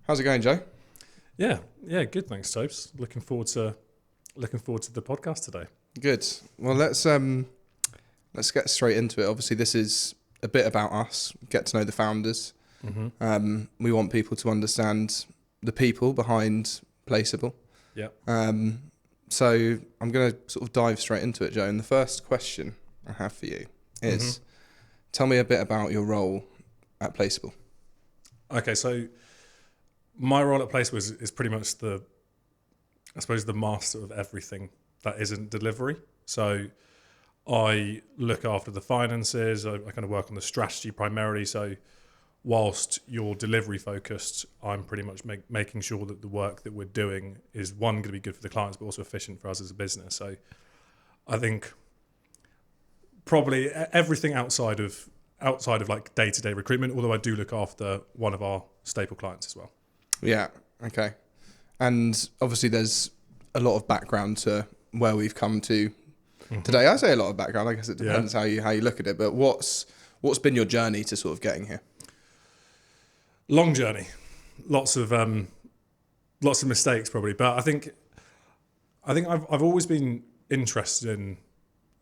How's it going, Joe? Yeah, good. Thanks, Tobes. Looking forward to the podcast today. Good. Well, let's get straight into it. Obviously, this is a bit about us. Get to know the founders. Mm-hmm. We want people to understand the people behind Placeable. Yeah. So I'm going to sort of dive straight into it, Joe. And the first question I have for you is, tell me a bit about your role at Placeable. Okay, so my role at Placeable is pretty much the master of everything that isn't delivery. So I look after the finances. I kind of work on the strategy primarily. So whilst you're delivery focused, I'm pretty much making sure that the work that we're doing is one, going to be good for the clients, but also efficient for us as a business. So I think probably everything outside of like day-to-day recruitment, although I do look after one of our staple clients as well. Yeah. Okay. And obviously there's a lot of background to where we've come to today. I say a lot of background. I guess it depends how you look at it. But what's been your journey to sort of getting here? Long journey, lots of mistakes probably. But I think I've always been interested in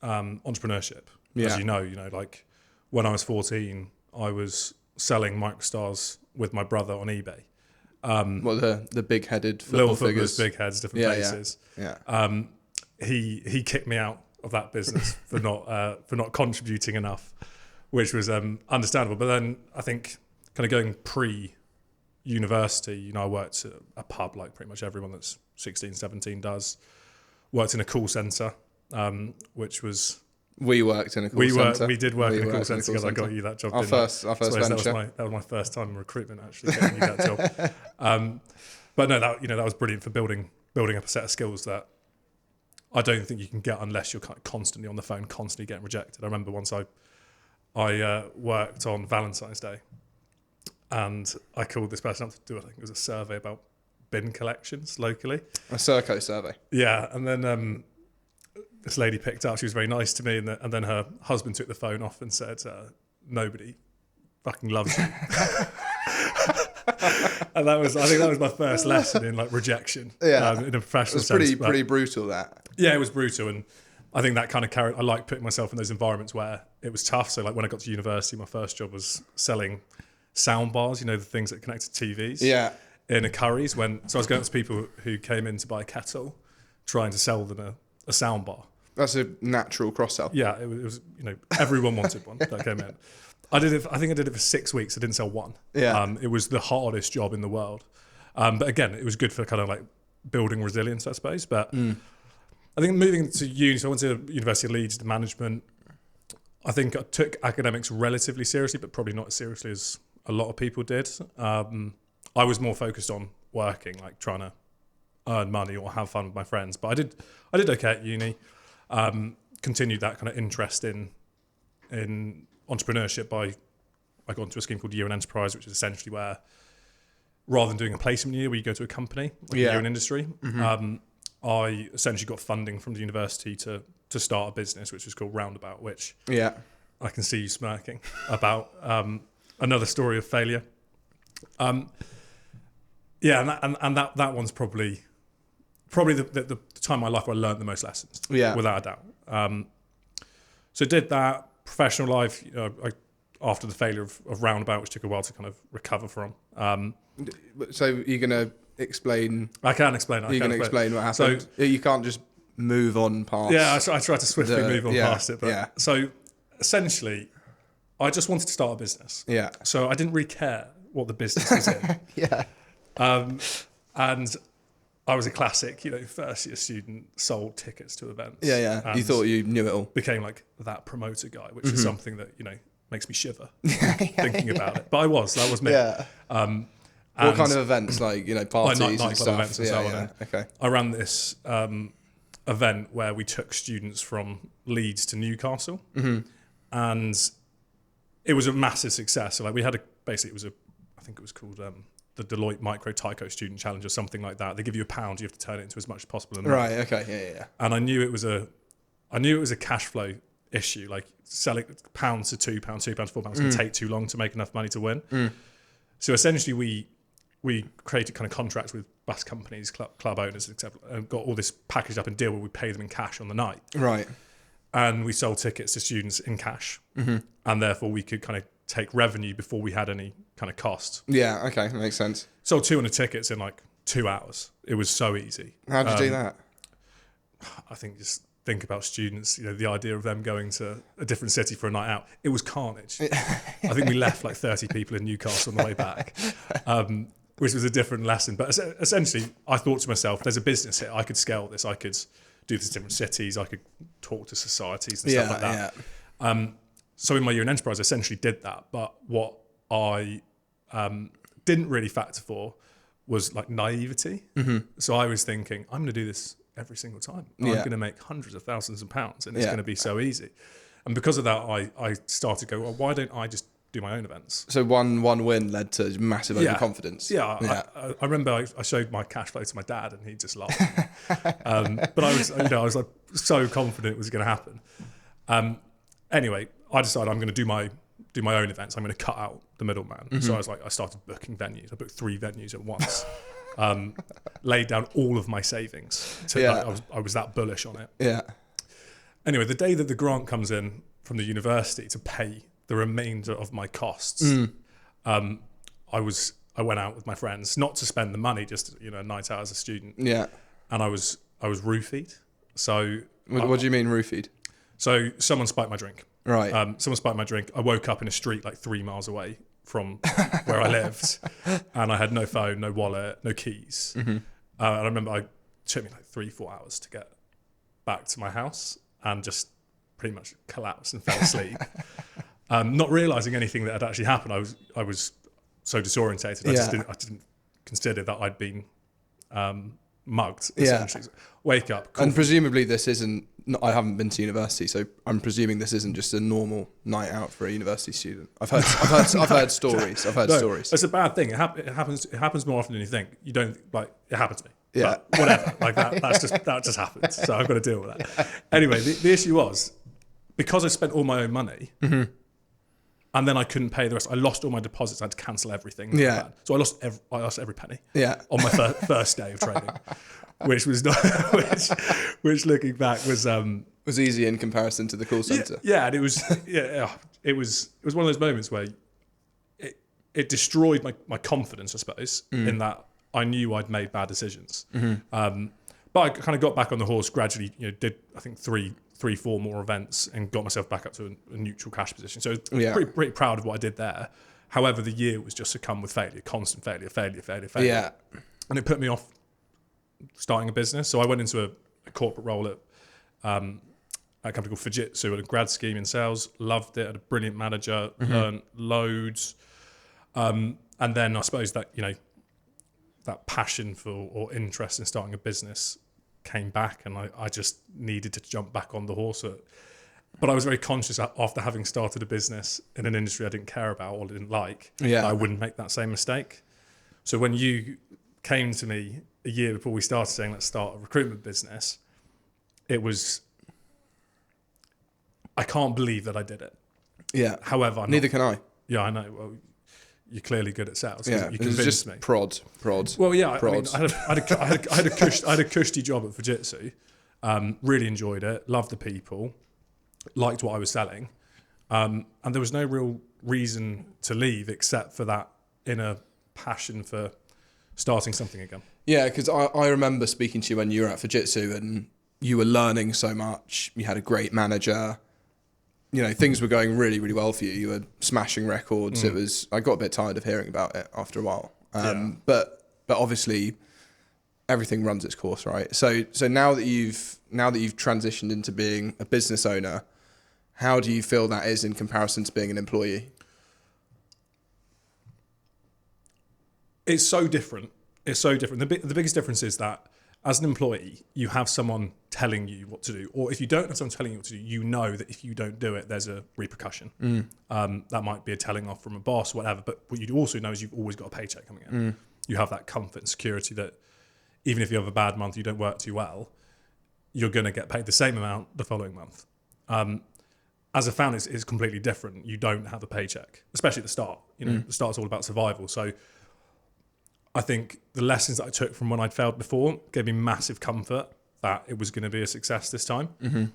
entrepreneurship. Yeah. As you know, like when I was 14, I was selling microstars with my brother on eBay. The big-headed Little football figures, big heads, different places. Yeah. He kicked me out of that business for not contributing enough, which was understandable. But then I think kind of going pre-university, I worked at a pub like pretty much everyone that's 16, 17 does. Worked in a call centre, which was... We worked in a call centre. We did work in a call centre because I got you that job. Our first venture. That was my first time in recruitment, actually, getting you that job. But no, that was brilliant for building up a set of skills that I don't think you can get unless you're constantly on the phone, constantly getting rejected. I remember once I worked on Valentine's Day, and I called this person up to do, I think it was a survey about bin collections locally. A Serco survey. Yeah, and then this lady picked up. She was very nice to me, and then her husband took the phone off and said, "Nobody fucking loves you." And I think that was my first lesson in like rejection. Yeah, in a professional sense. It was pretty brutal. That. Yeah, it was brutal, and I think that kind of carried. I like putting myself in those environments where it was tough. So like when I got to university, my first job was selling sound bars. The things that connect to TVs. Yeah. In a Curry's, so I was going to people who came in to buy a kettle, trying to sell them a sound bar. That's a natural cross sell. Yeah, it was everyone wanted one that came in. I think I did it for 6 weeks. I didn't sell one. Yeah. It was the hardest job in the world. But again, it was good for kind of like building resilience, I suppose. But I think moving to uni, so I went to University of Leeds, the management. I think I took academics relatively seriously, but probably not as seriously as a lot of people did. I was more focused on working, like trying to earn money or have fun with my friends. But I did okay at uni. Continued that kind of interest in entrepreneurship I got into a scheme called Year in Enterprise, which is essentially where rather than doing a placement year where you go to a company, like a year in industry, I essentially got funding from the university to start a business, which was called Roundabout, which I can see you smirking about, another story of failure. And that one's probably the time in my life where I learned the most lessons, without a doubt. So did that. Professional life, after the failure of Roundabout, which took a while to kind of recover from. So you're going to explain... I can explain. You're going to explain what happened? So, you can't just move on past... Yeah, I tried to swiftly move on past it. But So essentially, I just wanted to start a business. Yeah. So I didn't really care what the business was in. Yeah. And I was a classic, first year student, sold tickets to events. Yeah. You thought you knew it all. Became like that promoter guy, which is something that, makes me shiver thinking about it. But that was me. Yeah. What kind of events, like, parties and stuff? Events and so on. Yeah. Okay. I ran this event where we took students from Leeds to Newcastle. And it was a massive success. So like we had I think it was called the Deloitte Micro Tyco Student Challenge or something like that. They give you £1, you have to turn it into as much as possible. Right. Okay. Yeah. And I knew it was a cash flow issue. Like selling £1 to £2, £2 to £4 can take too long to make enough money to win. So essentially, we we created kind of contracts with bus companies, club owners, etc., and got all this packaged up in deal where we pay them in cash on the night. Right. And we sold tickets to students in cash. And therefore we could kind of take revenue before we had any kind of cost. Yeah, okay, makes sense. Sold 200 tickets in like 2 hours. It was so easy. How'd you do that? I think just think about students, the idea of them going to a different city for a night out. It was carnage. I think we left like 30 people in Newcastle on the way back, which was a different lesson. But essentially, I thought to myself, there's a business here. I could scale this. I could do this in different cities. I could talk to societies and stuff like that. Yeah. So in my year in enterprise, I essentially did that. But what I didn't really factor for was like naivety. So I was thinking, I'm going to do this every single time. I'm going to make hundreds of thousands of pounds and it's going to be so easy. And because of that, I started to go, well, why don't I just do my own events? So one win led to massive overconfidence. Yeah. I remember I showed my cash flow to my dad and he just laughed. But I was like so confident it was going to happen. Anyway, I decided I'm going to do my own events. I'm going to cut out the middleman. So I started booking venues. I booked 3 venues at once. Laid down all of my savings. I was that bullish on it. Yeah. Anyway, the day that the grant comes in from the university to pay the remainder of my costs, I went out with my friends, not to spend the money, just a night out as a student. Yeah. And I was roofied. So what do you mean roofied? So someone spiked my drink. Right. Someone spiked my drink. I woke up in a street like 3 miles away from where I lived, and I had no phone, no wallet, no keys. And I remember it took me like 3-4 hours to get back to my house and just pretty much collapsed and fell asleep. Not realizing anything that had actually happened. I was so disorientated. I didn't consider that I'd been mugged. Essentially. Wake up. And presumably this isn't. I haven't been to university, so I'm presuming this isn't just a normal night out for a university student. I've heard stories. I've heard stories. It's a bad thing. It happens more often than you think. You don't like. It happened to me. Yeah. But whatever. Like that just happens. So I've got to deal with that. Anyway, the issue was because I spent all my own money. And then I couldn't pay the rest. I lost all my deposits. I had to cancel everything. Yeah. So I lost every penny. Yeah. On my first day of trading, which was not, which looking back was easy in comparison to the call center. Yeah, and it was it was one of those moments where it destroyed my confidence, I suppose, in that I knew I'd made bad decisions. But I kind of got back on the horse gradually. Did I think 3-4 more events and got myself back up to a neutral cash position. So pretty proud of what I did there. However, the year was just succumb with failure, constant failure. Yeah. And it put me off starting a business. So I went into a corporate role at a company called Fujitsu at a grad scheme in sales. Loved it. Had a brilliant manager. Learned loads. And then I suppose that, that passion for or interest in starting a business came back, and I just needed to jump back on the horse. But I was very conscious after having started a business in an industry I didn't care about or didn't like, that I wouldn't make that same mistake. So when you came to me a year before we started saying, let's start a recruitment business, it was, I can't believe that I did it. Yeah. However, neither can I. Yeah, I know. Well, you're clearly good at sales. Yeah, you convinced just me. Prod. Well, yeah, I mean, I had a cushy job at Fujitsu. Really enjoyed it. Loved the people. Liked what I was selling, and there was no real reason to leave except for that inner passion for starting something again. Yeah, because I remember speaking to you when you were at Fujitsu and you were learning so much. You had a great manager. Things were going really, really well for you. You were smashing records. I got a bit tired of hearing about it after a while. But obviously everything runs its course, right? So now that you've transitioned into being a business owner, how do you feel that is in comparison to being an employee? It's so different. The biggest difference is that as an employee, you have someone telling you what to do. Or if you don't have someone telling you what to do, you know that if you don't do it, there's a repercussion. That might be a telling off from a boss or whatever. But what you also know is you've always got a paycheck coming in. You have that comfort and security that even if you have a bad month, you don't work too well, you're going to get paid the same amount the following month. As a founder, it's completely different. You don't have a paycheck, especially at the start. The start's all about survival. So I think the lessons that I took from when I'd failed before gave me massive comfort that it was going to be a success this time. Mm-hmm.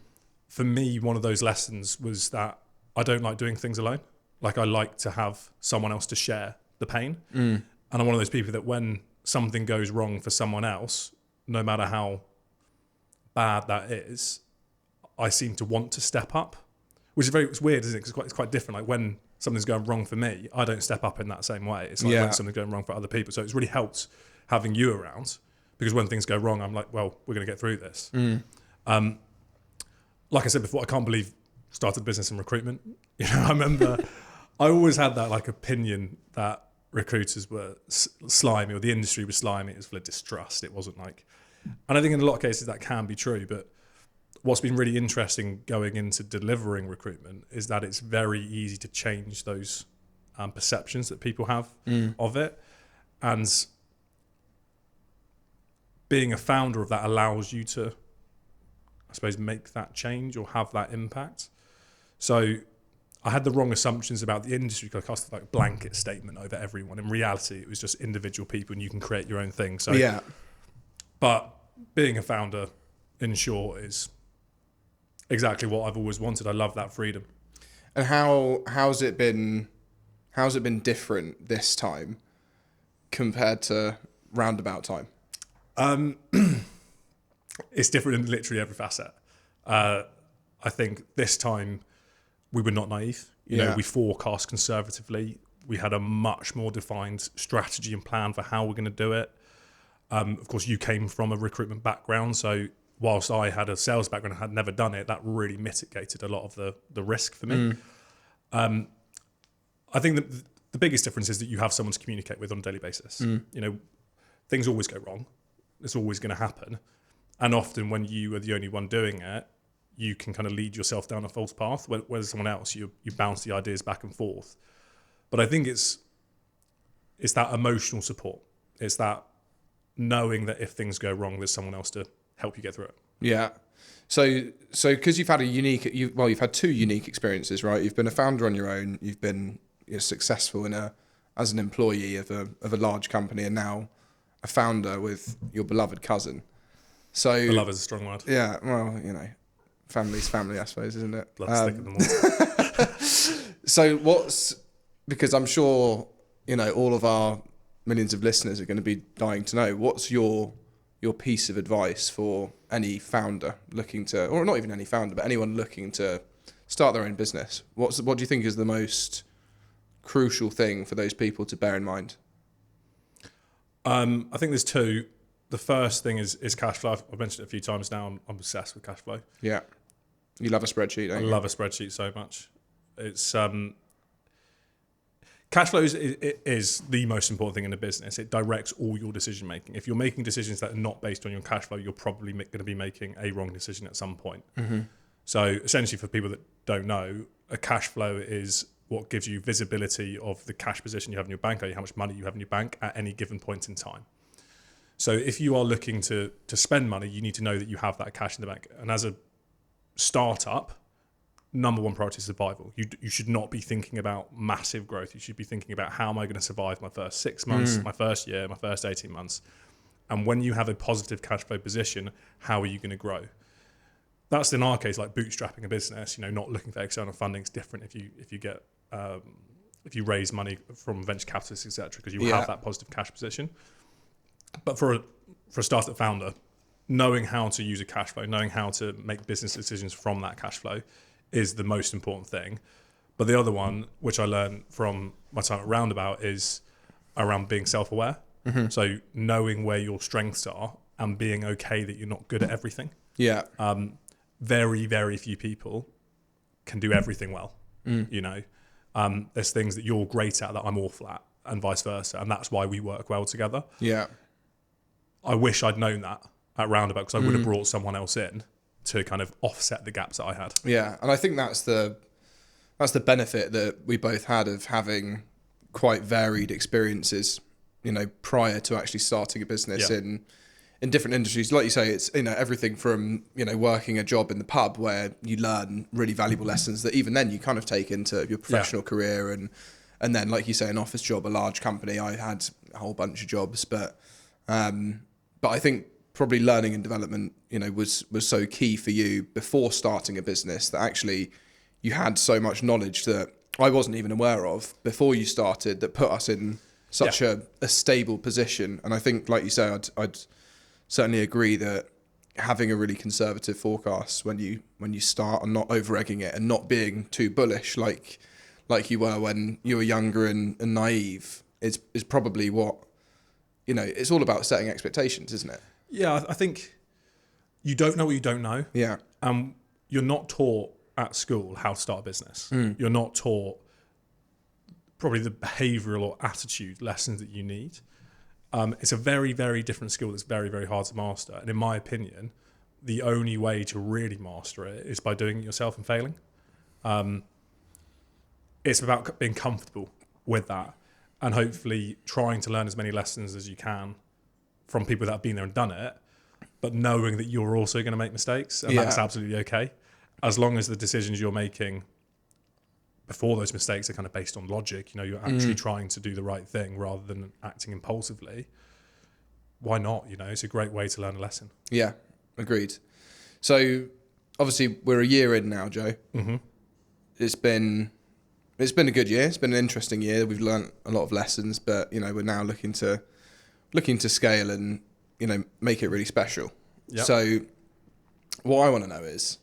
For me, one of those lessons was that I don't like doing things alone. Like I like to have someone else to share the pain. And I'm one of those people that when something goes wrong for someone else, no matter how bad that is, I seem to want to step up, which is it's weird, isn't it? Because it's quite different. Like when something's going wrong for me, I don't step up in that same way. It's like when something's going wrong for other people. So it's really helped having you around, because when things go wrong, I'm like, well, we're going to get through this. Like I said before, I can't believe I started a business in recruitment. You know, I remember I always had that like opinion that recruiters were slimy, or the industry was slimy. It was full of distrust. It wasn't like, and I think in a lot of cases that can be true, but what's been really interesting going into delivering recruitment is that it's very easy to change those perceptions that people have of it. And being a founder of that allows you to, I suppose, make that change or have that impact. So I had the wrong assumptions about the industry, because I cast like a blanket statement over everyone. In reality, it was just individual people and you can create your own thing. So, but being a founder, in short, is exactly what I've always wanted. I love that freedom. And how's it been different this time compared to roundabout time? It's different in literally every facet. I think this time we were not naive. You know, we forecast conservatively. We had a much more defined strategy and plan for how we're going to do it. Of course, you came from a recruitment background, so whilst I had a sales background and had never done it, that really mitigated a lot of the risk for me. I think that the biggest difference is that you have someone to communicate with on a daily basis. You know, things always go wrong. It's always going to happen. And often when you are the only one doing it, you can kind of lead yourself down a false path. Whereas someone else, you bounce the ideas back and forth. But I think it's that emotional support. It's that knowing that if things go wrong, there's someone else to help you get through it. Yeah. So because you've had you've had two unique experiences, right? You've been a founder on your own. You've been successful as an employee of a large company, and now a founder with your beloved cousin. So Beloved is a strong word. Yeah. Well, you know, family's family, I suppose, isn't it? Blood's thicker than water. So because I'm sure, you know, all of our millions of listeners are going to be dying to know, what's your piece of advice for any founder looking to, or not even any founder, but anyone looking to start their own business? What do you think is the most crucial thing for those people to bear in mind? I think there's two. The first thing is cash flow. I've mentioned it a few times now. I'm obsessed with cash flow. Yeah. You love a spreadsheet, don't you? I love a spreadsheet so much. It's cash flow is the most important thing in a business. It directs all your decision making. If you're making decisions that are not based on your cash flow, you're probably going to be making a wrong decision at some point. So essentially, for people that don't know, a cash flow is what gives you visibility of the cash position you have in your bank, i.e. how much money you have in your bank at any given point in time. So if you are looking to spend money, you need to know that you have that cash in the bank. And as a startup, number one priority is survival. You should not be thinking about massive growth. You should be thinking about, how am I going to survive my first 6 months, my first year, my first 18 months? And when you have a positive cash flow position, how are you going to grow? That's in our case like bootstrapping a business. You know, not looking for external funding is different if you raise money from venture capitalists, etc., because you have that positive cash position. But for a startup founder, knowing how to use a cash flow, knowing how to make business decisions from that cash flow is the most important thing. But the other one, which I learned from my time at Roundabout, is around being self-aware. So knowing where your strengths are and being okay that you're not good at everything. Yeah. Very, very few people can do everything well. You know, there's things that you're great at that I'm awful at, and vice versa. And that's why we work well together. Yeah. I wish I'd known that at Roundabout, because I would have brought someone else in to kind of offset the gaps that I had. Yeah, and I think that's the benefit that we both had of having quite varied experiences, you know, prior to actually starting a business in different industries. Like you say, it's, you know, everything from, you know, working a job in the pub where you learn really valuable lessons that even then you kind of take into your professional career, and then, like you say, an office job, a large company. I had a whole bunch of jobs, but I think probably learning and development, was so key for you before starting a business that actually you had so much knowledge that I wasn't even aware of before you started that put us in such a stable position. And I think, like you say, I'd certainly agree that having a really conservative forecast when you start and not over-egging it and not being too bullish like you were when you were younger and naive is probably what, it's all about setting expectations, isn't it? Yeah, I think you don't know what you don't know. Yeah. You're not taught at school how to start a business. You're not taught probably the behavioural or attitude lessons that you need. It's a very, very different skill that's very, very hard to master. And in my opinion, the only way to really master it is by doing it yourself and failing. It's about being comfortable with that and hopefully trying to learn as many lessons as you can from people that have been there and done it, but knowing that you're also going to make mistakes, and that's absolutely okay. As long as the decisions you're making before those mistakes are kind of based on logic, you're actually trying to do the right thing rather than acting impulsively. Why not? It's a great way to learn a lesson. Yeah, agreed. So obviously we're a year in now, Joe. Mm-hmm. It's been a good year. It's been an interesting year. We've learned a lot of lessons, but we're now looking to scale and make it really special. Yep. So what I want to know is,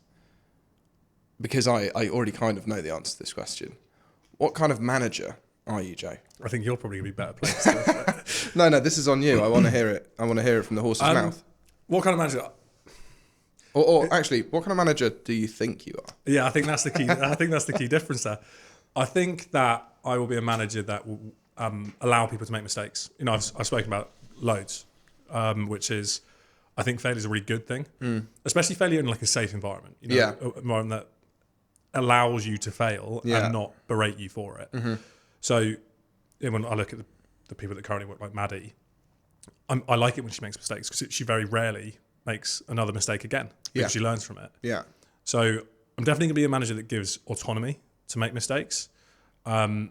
because I already kind of know the answer to this question, what kind of manager are you, Joe? I think you're probably going to be better placed. No, this is on you. I want to hear it. I want to hear it from the horse's mouth. What kind of manager? Or actually, what kind of manager do you think you are? Yeah, I think that's the key. I think that's the key difference there. I think that I will be a manager that will allow people to make mistakes. I've spoken about loads, which is, I think failure is a really good thing, especially failure in like a safe environment. An environment that allows you to fail and not berate you for it. Mm-hmm. So when I look at the people that currently work, like Maddie, I like it when she makes mistakes because she very rarely makes another mistake again because she learns from it. Yeah. So I'm definitely going to be a manager that gives autonomy to make mistakes. I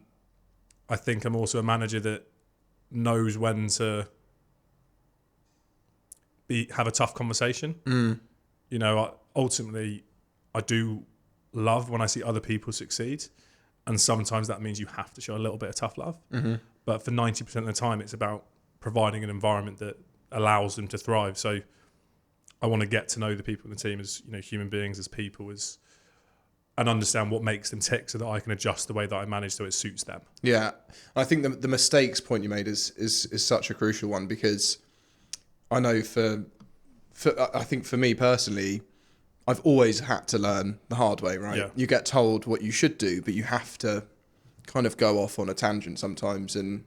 think I'm also a manager that knows when to have a tough conversation. Ultimately, I do love when I see other people succeed, and sometimes that means you have to show a little bit of tough love. Mm-hmm. But for 90% of the time, it's about providing an environment that allows them to thrive. So I want to get to know the people in the team as human beings, as people, and understand what makes them tick, so that I can adjust the way that I manage so it suits them. Yeah, I think the mistakes point you made is such a crucial one, because I know I think for me personally, I've always had to learn the hard way, right? Yeah. You get told what you should do, but you have to kind of go off on a tangent sometimes and,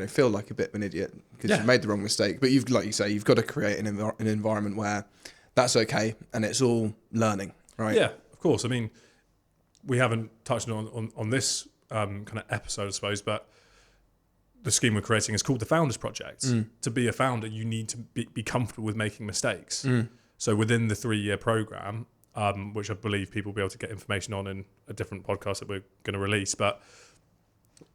feel like a bit of an idiot because you made the wrong mistake. But like you say, you've got to create an environment where that's okay and it's all learning, right? Yeah, of course. I mean, we haven't touched on this kind of episode, I suppose, but the scheme we're creating is called the Founders Project. To be a founder, you need to be comfortable with making mistakes. So within the 3-year program, which I believe people will be able to get information on in a different podcast that we're going to release, but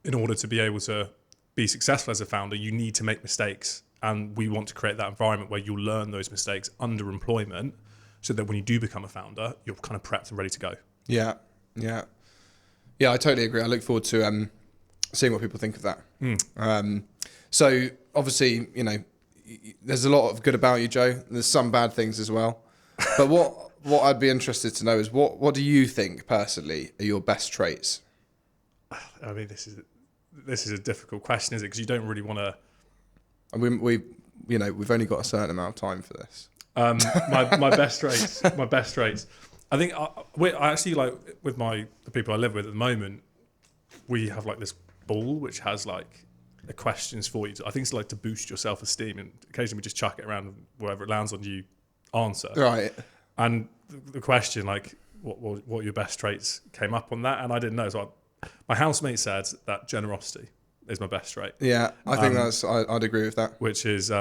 in order to be able to be successful as a founder, you need to make mistakes. And we want to create that environment where you'll learn those mistakes under employment, so that when you do become a founder, you're kind of prepped and ready to go. Yeah, I totally agree. I look forward to seeing what people think of that. So obviously, there's a lot of good about you, Joe. There's some bad things as well. But what I'd be interested to know is what do you think personally are your best traits? I mean, this is a difficult question, is it? Because you don't really want to. We've only got a certain amount of time for this. My best traits. My best traits. I think I actually, like, with the people I live with at the moment, we have like this ball which has like the questions for you. I think it's like to boost your self-esteem, and occasionally we just chuck it around, and wherever it lands on, you answer. Right. And the question, like, what your best traits, came up on that, and I didn't know. So my housemate said that generosity is my best trait. Yeah, I think I'd agree with that. Which is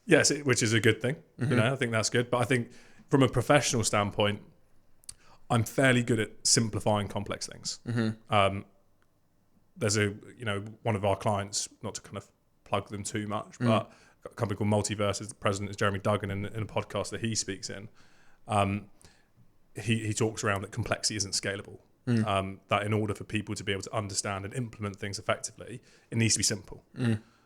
which is a good thing. Mm-hmm. I think that's good. But I think from a professional standpoint, I'm fairly good at simplifying complex things. Mm-hmm. There's one of our clients, not to kind of plug them too much, but a company called Multiverse, the president is Jeremy Duggan, in a podcast that he speaks in. He talks around that complexity isn't scalable. That in order for people to be able to understand and implement things effectively, it needs to be simple.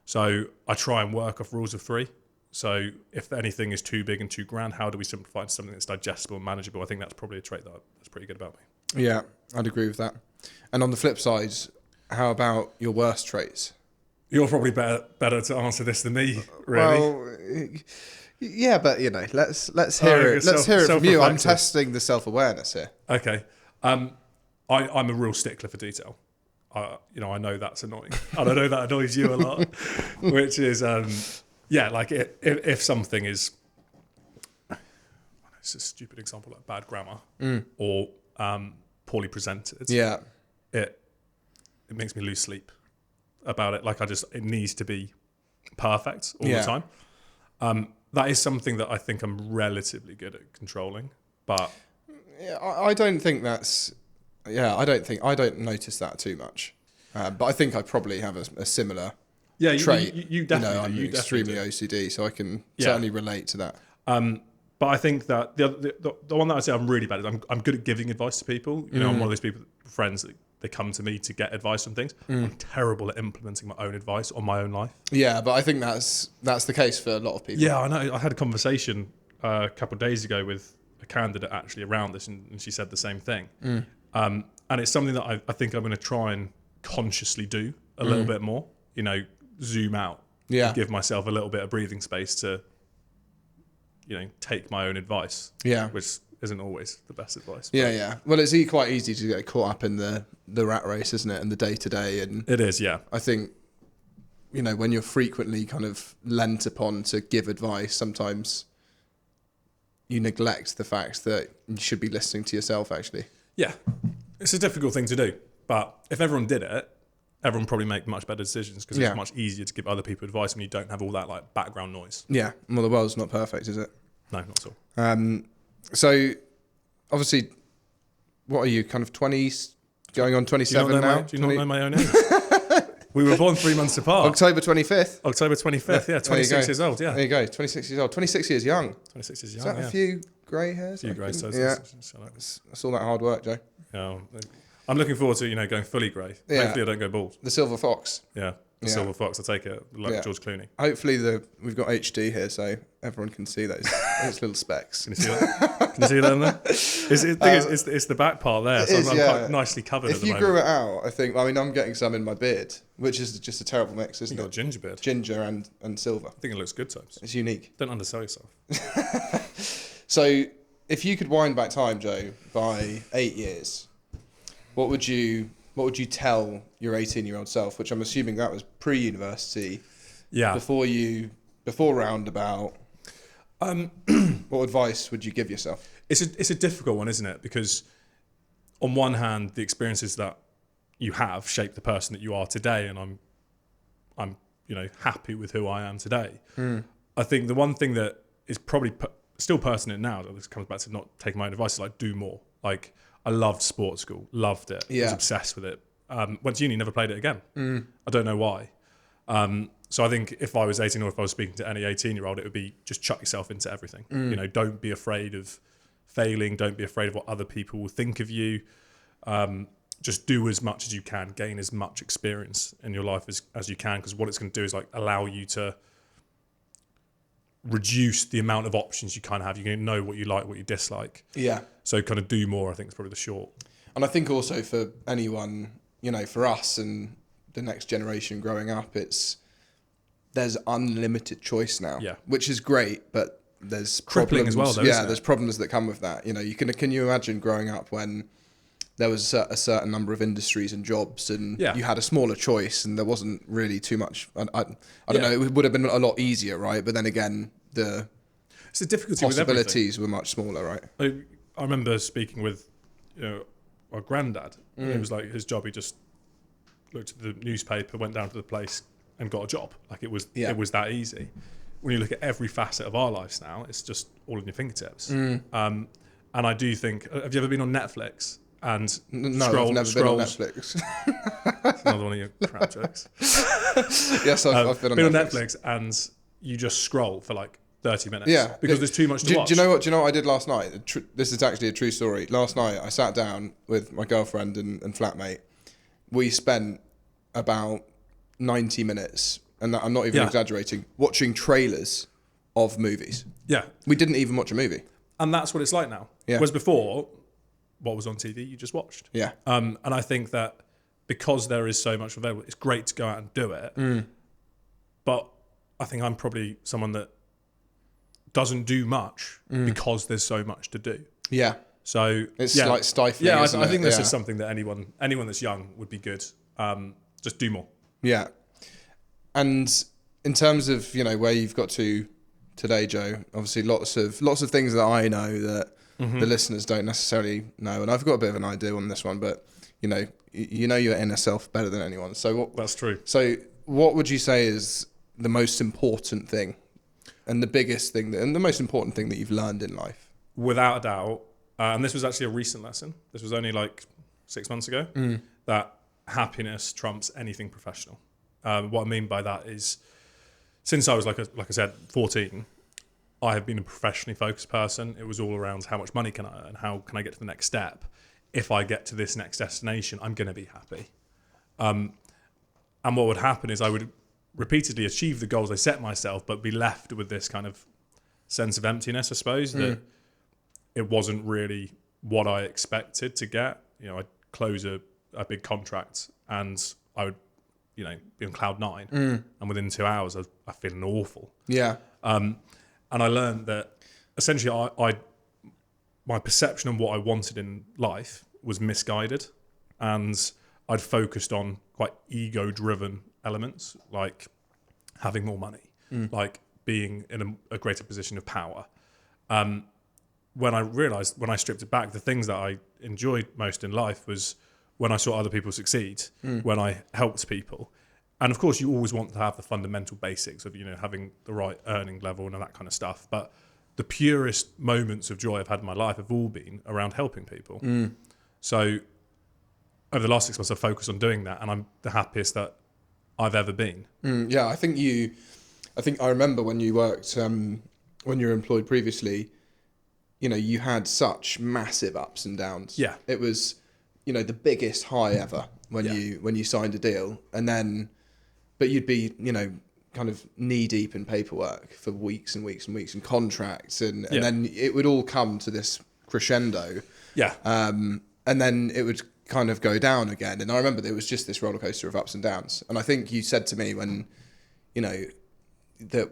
So I try and work off rules of three. So if anything is too big and too grand, how do we simplify it to something that's digestible and manageable? I think that's probably a trait that's pretty good about me. Yeah, I'd agree with that. And on the flip side, how about your worst traits? You're probably better to answer this than me, really. Well, yeah, but let's hear it. Let's hear it from you. I'm testing the self-awareness here. Okay. I'm a real stickler for detail. I know that's annoying, and I know that annoys you a lot, which is like if something is, it's a stupid example, like bad grammar or poorly presented. Yeah, it makes me lose sleep about it. Like it needs to be perfect all the time. That is something that I think I'm relatively good at controlling, but I don't think that's. Yeah, I don't notice that too much, but I think I probably have a similar trait. You definitely. I'm extremely OCD, so I can certainly relate to that. But I think that the one that I say I'm really bad at, I'm good at giving advice to people. I'm one of those people, friends, that they come to me to get advice on things. I'm terrible at implementing my own advice on my own life. Yeah, but I think that's the case for a lot of people. Yeah, I know. I had a conversation a couple of days ago with a candidate actually around this, and she said the same thing. And it's something that I think I'm going to try and consciously do a little bit more. Zoom out. Yeah. And give myself a little bit of breathing space to, take my own advice. Yeah. Which isn't always the best advice. Yeah. Well, it's quite easy to get caught up in the rat race, isn't it? And the day to day. And it is, yeah. I think, when you're frequently kind of lent upon to give advice, sometimes you neglect the fact that you should be listening to yourself, actually. Yeah. It's a difficult thing to do. But if everyone did it, everyone probably make much better decisions because it's much easier to give other people advice when you don't have all that like background noise. Yeah. Well, the world's not perfect, is it? No, not at all. So, obviously, what are you, kind of 20s, going on 27 now? Do you not know my own age? We were born 3 months apart. October 25th. October 25th, yeah. 26 years old, yeah. There you go, 26 years old. 26 years young. 26 years young, Is that a few grey hairs? A few grey hairs. Yeah. That's all that hard work, Joe. Yeah. I'm looking forward to, going fully grey. Yeah. Hopefully I don't go bald. The silver fox. Yeah. The silver fox, I'll take it, like George Clooney. Hopefully we've got HD here so everyone can see those little specks. Can you see that? Can you see that in there? It's the back part there, so I'm quite nicely covered at the moment. If you grew it out, I'm getting some in my beard, which is just a terrible mix, isn't it? You've got ginger beard. Ginger and silver. I think it looks good, Tobes. It's unique. Don't undersell yourself. So, if you could wind back time, Joe, by 8 years, what would you tell your 18-year-old self, which I'm assuming that was pre-university, before roundabout, what advice would you give yourself? It's a difficult one, isn't it? Because on one hand, the experiences that you have shape the person that you are today, and I'm happy with who I am today. I think the one thing that is probably still pertinent now, this comes back to not taking my own advice, is like do more. Like I loved sports school, loved it, was obsessed with it. Went to uni, never played it again. I don't know why. So I think if I was 18 or if I was speaking to any 18-year-old, it would be just chuck yourself into everything. Don't be afraid of failing. Don't be afraid of what other people will think of you. Just do as much as you can, gain as much experience in your life as you can, because what it's going to do is like allow you to reduce the amount of options you kind of have. You're going to know what you like, what you dislike. Yeah. So kind of do more, I think, is probably the short. And I think also for anyone, for us and the next generation growing up, there's unlimited choice now, which is great, but there's crippling problems as well, though, there's problems that come with that. Can you imagine growing up when there was a certain number of industries and jobs and you had a smaller choice and there wasn't really too much, I don't know, it would have been a lot easier, right? But then again, it's a difficulty possibilities were much smaller, right? I remember speaking with our granddad. It was like his job, he just looked at the newspaper, went down to the place and got a job. Like it was that easy. When you look at every facet of our lives now, it's just all in your fingertips. And I do think, have you ever been on Netflix and No, scroll, I've never scrolls. been on Netflix. It's another one of your crap jokes. Yes, I've been on Netflix. And you just scroll for like 30 minutes. Yeah, Because there's too much to do watch. you know what? Do you know what I did last night? This is actually a true story. Last night, I sat down with my girlfriend and flatmate. We spent about 90 minutes, and I'm not even exaggerating, watching trailers of movies. Yeah. We didn't even watch a movie. And that's what it's like now. Yeah. Whereas before, what was on TV, you just watched. Yeah. And I think that because there is so much available, it's great to go out and do it. But I think I'm probably someone that doesn't do much because there's so much to do. Yeah. So it's like stifling. Yeah, isn't I think it? this is something that anyone that's young would be good. Just do more. Yeah. And in terms of, where you've got to today, Joe, obviously lots of things that I know that the listeners don't necessarily know, and I've got a bit of an idea on this one, but you know your inner self better than anyone. So that's true. So what would you say is the most important thing and the biggest thing and the most important thing that you've learned in life? Without a doubt, and this was actually a recent lesson. This was only like 6 months ago, that happiness trumps anything professional. What I mean by that is, since I was like I said, 14, I have been a professionally focused person. It was all around how much money can I earn, how can I get to the next step. If I get to this next destination, I'm going to be happy. And what would happen is I would repeatedly achieve the goals I set myself, but be left with this kind of sense of emptiness, I suppose, that it wasn't really what I expected to get. I'd close a big contract and I would, be on cloud 9, and within 2 hours I was feeling awful. Yeah. And I learned that essentially my perception of what I wanted in life was misguided, and I'd focused on quite ego-driven elements, like having more money, like being in a greater position of power. When I stripped it back, the things that I enjoyed most in life was when I saw other people succeed, when I helped people. And of course, you always want to have the fundamental basics of, having the right earning level and all that kind of stuff. But the purest moments of joy I've had in my life have all been around helping people. So over the last 6 months, I've focused on doing that, and I'm the happiest that I've ever been. Yeah, I think I remember when you worked, when you were employed previously, you had such massive ups and downs. Yeah. It was, the biggest high ever when you signed a deal, but you'd be, kind of knee deep in paperwork for weeks and weeks and weeks and contracts, and then it would all come to this crescendo. Yeah. And then it would kind of go down again. And I remember there was just this roller coaster of ups and downs. And I think you said to me when, that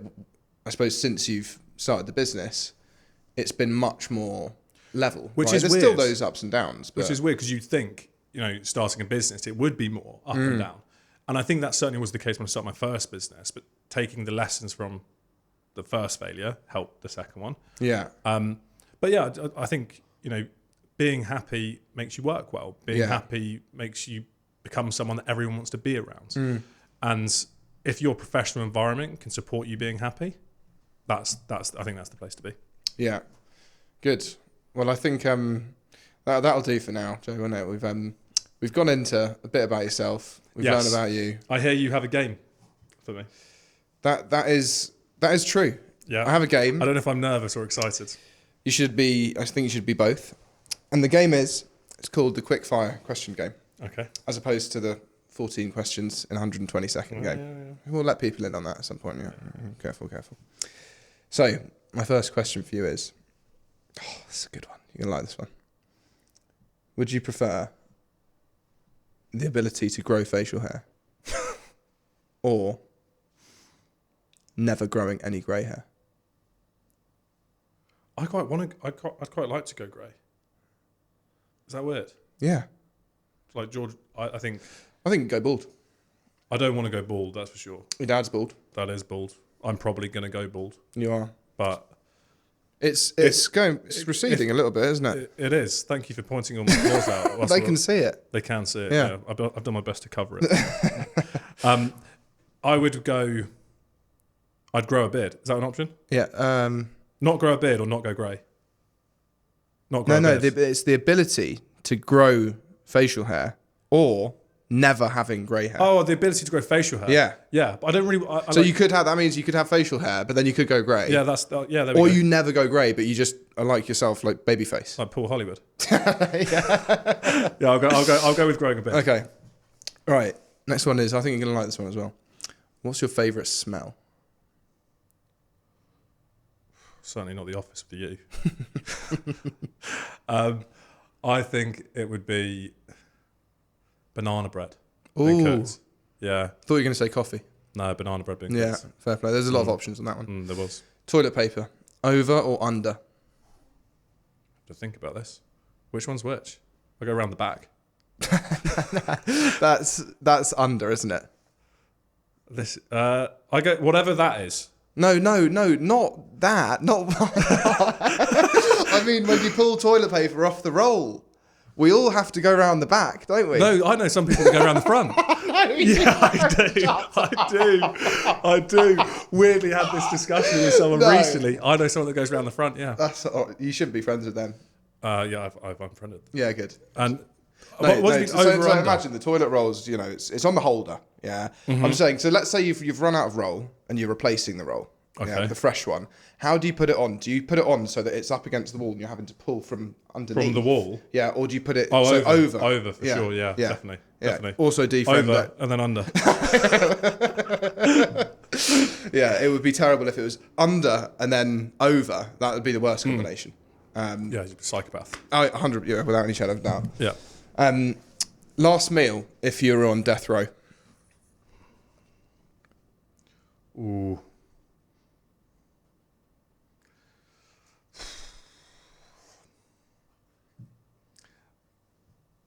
I suppose since you've started the business, it's been much more level. Which right? is There's weird. still those ups and downs. But Which is weird because you'd think, starting a business, it would be more up and down. And I think that certainly was the case when I started my first business, but taking the lessons from the first failure helped the second one. Yeah. But yeah, I think, being happy makes you work well. Being happy makes you become someone that everyone wants to be around. And if your professional environment can support you being happy, I think that's the place to be. Yeah. Good. Well, I think that'll do for now, Joe, won't it? We've gone into a bit about yourself. We've learned about you. I hear you have a game for me. That is true. Yeah. I have a game. I don't know if I'm nervous or excited. I think you should be both. And the game it's called the quickfire question game. Okay. As opposed to the 14 questions in 120-second game. Yeah. We'll let people in on that at some point. Yeah. Careful. So, my first question for you is, this is a good one. You're going to like this one. Would you prefer the ability to grow facial hair or never growing any grey hair? I'd quite like to go grey. Is that weird? Yeah. Like George, I think go bald. I don't want to go bald, that's for sure. Your dad's bald. That is bald. I'm probably going to go bald. You are. But it's receding a little bit, isn't it? It is. Thank you for pointing all my flaws out. They can see it. They can see it. Yeah. I've done my best to cover it. I'd grow a beard. Is that an option? Yeah. Not grow a beard or not go grey? Not grow a beard. It's the ability to grow facial hair or never having grey hair. Oh, the ability to grow facial hair. Yeah. Yeah, but I don't really. So you could have, that means you could have facial hair, but then you could go grey. Yeah, yeah. There we Or go. you never go grey, but you just are like yourself, like baby face. Like Paul Hollywood. Yeah, I'll go with growing a bit. Okay. All right. Next one is, I think you're going to like this one as well. What's your favourite smell? Certainly not the office with you. I think it would be banana bread being Ooh. cooked. Yeah. Thought you were going to say coffee. No, banana bread being Yeah, cooked. fair play. There's a lot of options on that one. There was. Toilet paper, over or under? To think about this. Which one's which? I'll go around the back. That's under, isn't it? This. I go whatever that is. No, not that. Not. I mean, when you pull toilet paper off the roll, we all have to go around the back, don't we? No, I know some people that go around the front. Yeah, I do. Weirdly had this discussion with someone recently. I know someone that goes around the front. Yeah. You shouldn't be friends with them. Yeah, I've unfriended them. Yeah, good. And No, what do you mean so over under? imagine the toilet rolls. You know, it's on the holder. Yeah, I'm saying. So let's say you've run out of roll and you're replacing the roll. Okay. Yeah, the fresh one. How do you put it on? Do you put it on so that it's up against the wall and you're having to pull from underneath? From the wall? Yeah, or do you put it over. over? Over for sure, yeah. Definitely. Also defriend Over and then under. Yeah, it would be terrible if it was under and then over. That would be the worst combination. Yeah, you're a psychopath. 100, yeah, without any shadow of a doubt. Yeah. Last meal, if you were on death row. Ooh.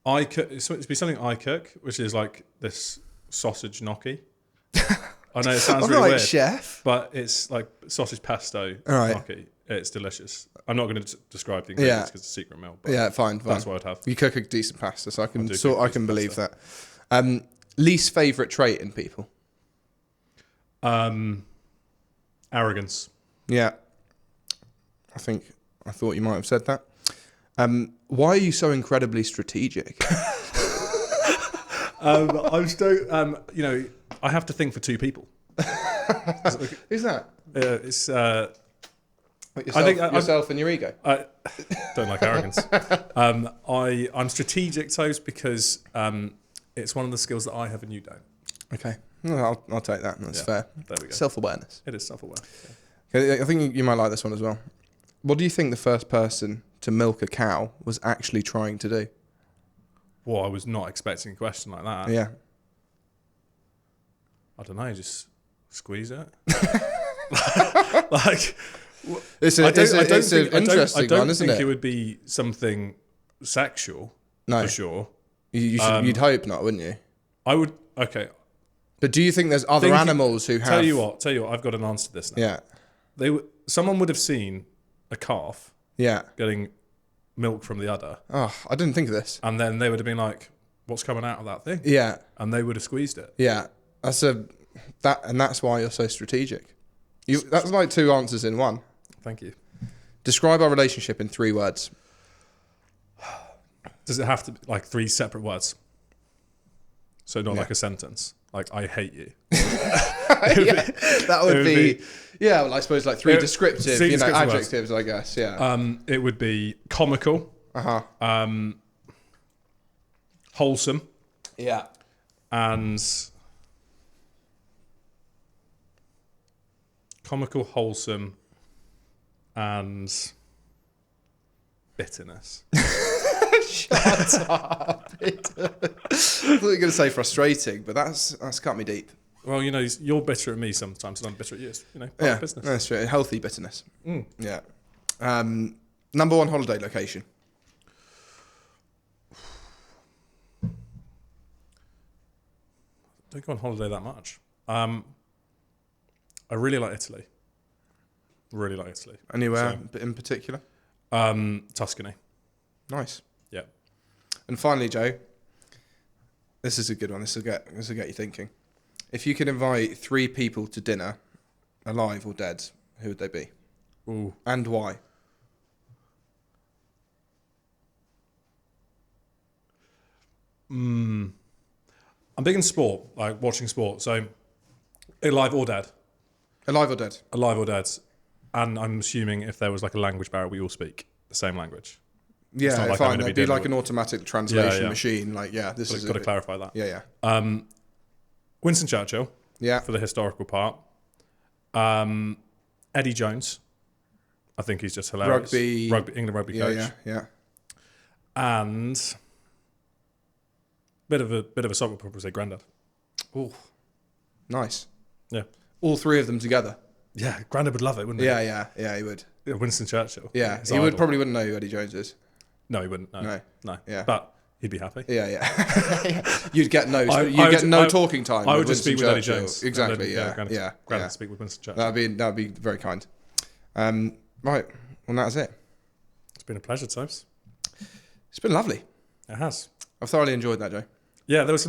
I cook. It'd be something I cook, which is like this sausage gnocchi. I know it sounds really weird, chef. but it's like sausage pesto Right. gnocchi. It's delicious. I'm not going to describe the ingredients because it's a secret meal. But Yeah, fine. that's what I'd have. You cook a decent pasta, so I can do cook I can believe that. Least favourite trait in people. Arrogance. Yeah, I thought you might have said that. Why are you so incredibly strategic? I'm still. You know, I have to think for two people. Who's that? It's. Yourself, I think yourself and your ego. I don't like arrogance. I'm strategic, Toast, because it's one of the skills that I have and you don't. Okay, no, I'll take that. That's fair. There we go. Self-awareness. It is self-aware. Yeah. Okay, I think you might like this one as well. What do you think the first person to milk a cow was actually trying to do? Well, I was not expecting a question like that. Yeah. I don't know, just squeeze it. Like, It's I an don't interesting one, isn't think it? it would be something sexual, No. for sure. You'd hope not, wouldn't you? I would, okay. But do you think there's other animals who have... Tell you what, I've got an answer to this now. Yeah. Someone would have seen a calf Yeah. getting milk from the udder, Oh, I didn't think of this. and then they would have been like, what's coming out of that thing? Yeah. And they would have squeezed it. Yeah. That's why you're so strategic. That's like two answers in one. Thank you. Describe our relationship in 3 words. Does it have to be like 3 separate words? So not like a sentence. Like, I hate you. That would be yeah, well, I suppose like 3 descriptive, three descriptive words. adjectives, I guess. Yeah. It would be comical, wholesome, Yeah. and comical, wholesome, and bitterness. Shut up. I thought you were going to say frustrating, but that's cut me deep. Well, you know, you're bitter at me sometimes, and I'm bitter at you. You know, part of business. That's true. Healthy bitterness. Yeah. Number 1 holiday location. Don't go on holiday that much. I really like Italy. Really like Italy. Anywhere in particular? Tuscany. Nice. Yeah. And finally, Joe, this is a good one. This will get you thinking. If you could invite 3 people to dinner, alive or dead, who would they be? Ooh. And why? I'm big in sport, like watching sport. So, Alive or Dead. Alive or Dead? Alive or Dead. And I'm assuming if there was like a language barrier, we all speak the same language. Yeah, not like I'm fine. gonna There'd be be like dealing an automatic translation machine. Like, this But is got to clarify that. Yeah. Winston Churchill Yeah. for the historical part. Eddie Jones. I think he's just hilarious. England rugby coach. Yeah. And bit of a song would probably say Grandad. Oh, nice. Yeah. All three of them together. Yeah, Grandad would love it, wouldn't he? Yeah, he would. Yeah, Winston Churchill. Yeah, his he idol. would probably wouldn't know who Eddie Jones is. No, he wouldn't. No. Yeah. But he'd be happy. Yeah. You'd get no. I Get no would- talking time. I would with just speak with Winston Eddie Churchill. Jones. Exactly. And then, Yeah. Grandad speak with Winston Churchill. That'd be very kind. Right. Well, that's it. It's been a pleasure, Tobes. It's been lovely. It has. I've thoroughly enjoyed that, Joe. Yeah, there was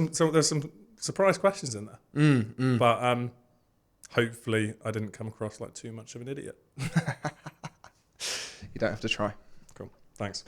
some surprise questions in there. But hopefully I didn't come across like too much of an idiot. You don't have to try. Cool. Thanks.